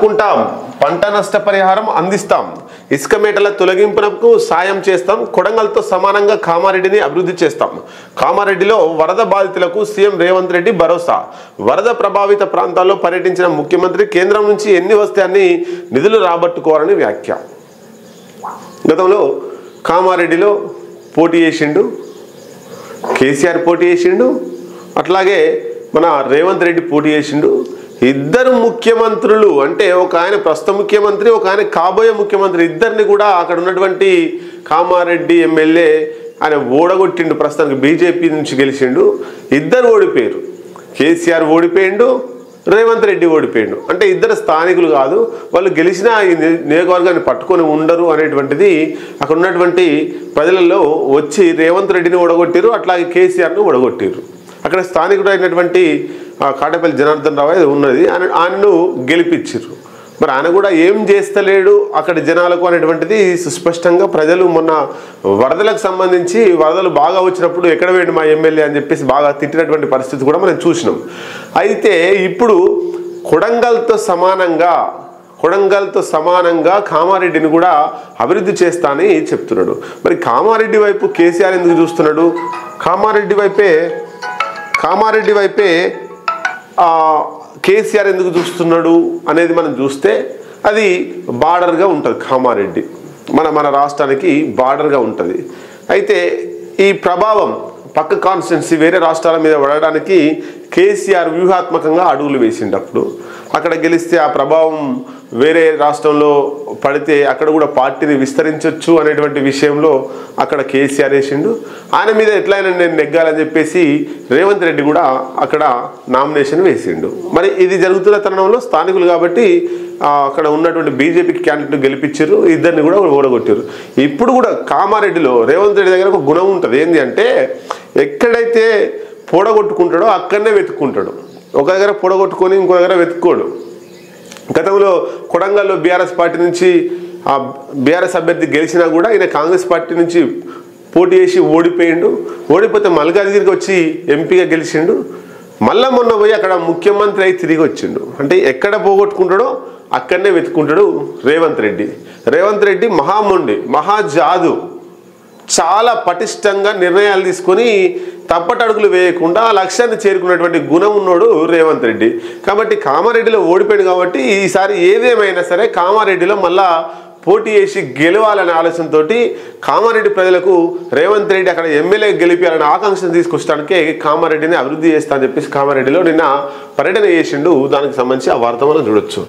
ఆదుకుంటాం, పంట నష్ట పరిహారం అందిస్తాం, ఇసుక మేటల తొలగింపునకు సాయం చేస్తాం, కొడంగల్తో సమానంగా కామారెడ్డిని అభివృద్ధి చేస్తాం. కామారెడ్డిలో వరద బాధితులకు సీఎం రేవంత్ రెడ్డి భరోసా. వరద ప్రభావిత ప్రాంతాల్లో పర్యటించిన ముఖ్యమంత్రి కేంద్రం నుంచి ఎన్ని వస్తే అన్ని నిధులు రాబట్టుకోవాలని వ్యాఖ్య. గతంలో కామారెడ్డిలో పోటీ చేసిండు కేసీఆర్, పోటీ చేసిండు, అట్లాగే మన రేవంత్ రెడ్డి పోటీ చేసిండు. ఇద్దరు ముఖ్యమంత్రులు అంటే ఒక ఆయన ప్రస్తుత ముఖ్యమంత్రి, ఒక ఆయన కాబోయే ముఖ్యమంత్రి, ఇద్దరిని కూడా అక్కడ ఉన్నటువంటి కామారెడ్డి ఎమ్మెల్యే ఆయన ఓడగొట్టిండు. ప్రస్తుతానికి బీజేపీ నుంచి గెలిచిండు. ఇద్దరు ఓడిపోయారు. కేసీఆర్ ఓడిపోయిండు, రేవంత్ రెడ్డి ఓడిపోయిండు. అంటే ఇద్దరు స్థానికులు కాదు, వాళ్ళు గెలిచిన ఈ నియోజకవర్గాన్ని పట్టుకొని ఉండరు అనేటువంటిది అక్కడ ఉన్నటువంటి ప్రజలలో వచ్చి రేవంత్ రెడ్డిని ఓడగొట్టారు, అట్లాగే కేసీఆర్ను ఓడగొట్టారు. అక్కడ స్థానికుడు అయినటువంటి కాటపల్లి జనార్దన్ రావు ఉన్నది, ఆయనను గెలిపించారు. మరి ఆయన కూడా ఏం చేస్తలేడు అక్కడ జనాలకు అనేటువంటిది సుస్పష్టంగా ప్రజలు మొన్న వరదలకు సంబంధించి వరదలు బాగా వచ్చినప్పుడు ఎక్కడ వేయండి మా ఎమ్మెల్యే అని చెప్పేసి బాగా తిట్టినటువంటి పరిస్థితి కూడా మనం చూసినాం. అయితే ఇప్పుడు కొడంగల్తో సమానంగా కామారెడ్డిని కూడా అభివృద్ధి చేస్తా అని చెప్తున్నాడు. మరి కామారెడ్డి వైపు కేసీఆర్ ఎందుకు చూస్తున్నాడు? కామారెడ్డి వైపే కేసీఆర్ ఎందుకు చూస్తున్నాడు అనేది మనం చూస్తే అది బార్డర్గా ఉంటుంది. కామారెడ్డి మన రాష్ట్రానికి బార్డర్గా ఉంటుంది. అయితే ఈ ప్రభావం పక్క కాన్స్టిట్యున్సీ వేరే రాష్ట్రాల మీద పడడానికి కేసీఆర్ వ్యూహాత్మకంగా అడుగులు వేసిండప్పుడు అక్కడ గెలిస్తే ఆ ప్రభావం వేరే రాష్ట్రంలో పడితే అక్కడ కూడా పార్టీని విస్తరించవచ్చు అనేటువంటి విషయంలో అక్కడ కేసీఆర్ వేసిండు. ఆయన మీద ఎట్లయినా నేను నెగ్గాలని చెప్పేసి రేవంత్ రెడ్డి కూడా అక్కడ నామినేషన్ వేసిండు. మరి ఇది జరుగుతున్న తరుణంలో స్థానికులు కాబట్టి అక్కడ ఉన్నటువంటి బీజేపీకి క్యాండిడేట్ గెలిపించారు, ఇద్దరిని కూడా ఓడగొట్టారు. ఇప్పుడు కూడా కామారెడ్డిలో రేవంత్ రెడ్డి దగ్గర ఒక గుణం ఉంటుంది. ఏంటి అంటే ఎక్కడైతే పొడగొట్టుకుంటాడో అక్కడనే వెతుక్కుంటాడు. ఒక దగ్గర పొడగొట్టుకొని ఇంకో దగ్గర వెతుక్కోడు. గతంలో కొడంగల్లో బీఆర్ఎస్ పార్టీ నుంచి బీఆర్ఎస్ అభ్యర్థి గెలిచినా కూడా ఈయన కాంగ్రెస్ పార్టీ నుంచి పోటీ చేసి ఓడిపోయిండు. ఓడిపోతే మల్కాజ్గిరికి వచ్చి ఎంపీగా గెలిచిండు. మళ్ళా మొన్న పోయి అక్కడ ముఖ్యమంత్రి అయి తిరిగి వచ్చిండు. అంటే ఎక్కడ పోగొట్టుకుంటాడో అక్కడనే వెతుక్కుంటాడు రేవంత్ రెడ్డి మహామొండి, మహాజాదు, చాలా పటిష్టంగా నిర్ణయాలు తీసుకొని తప్పటడుగులు వేయకుండా లక్ష్యాన్ని చేరుకున్నటువంటి గుణం ఉన్నోడు రేవంత్ రెడ్డి. కాబట్టి కామారెడ్డిలో ఓడిపోయాడు కాబట్టి ఈసారి ఏదేమైనా సరే కామారెడ్డిలో మళ్ళా పోటీ చేసి గెలవాలనే ఆలోచనతో కామారెడ్డి ప్రజలకు రేవంత్ రెడ్డి అక్కడ ఎమ్మెల్యే గెలిపించాలనే ఆకాంక్షను తీసుకొచ్చడానికే కామారెడ్డిని అభివృద్ధి చేస్తా అని చెప్పేసి కామారెడ్డిలో నిన్న పర్యటన చేసిండు. దానికి సంబంధించి ఆ వార్త మనం చూడొచ్చు.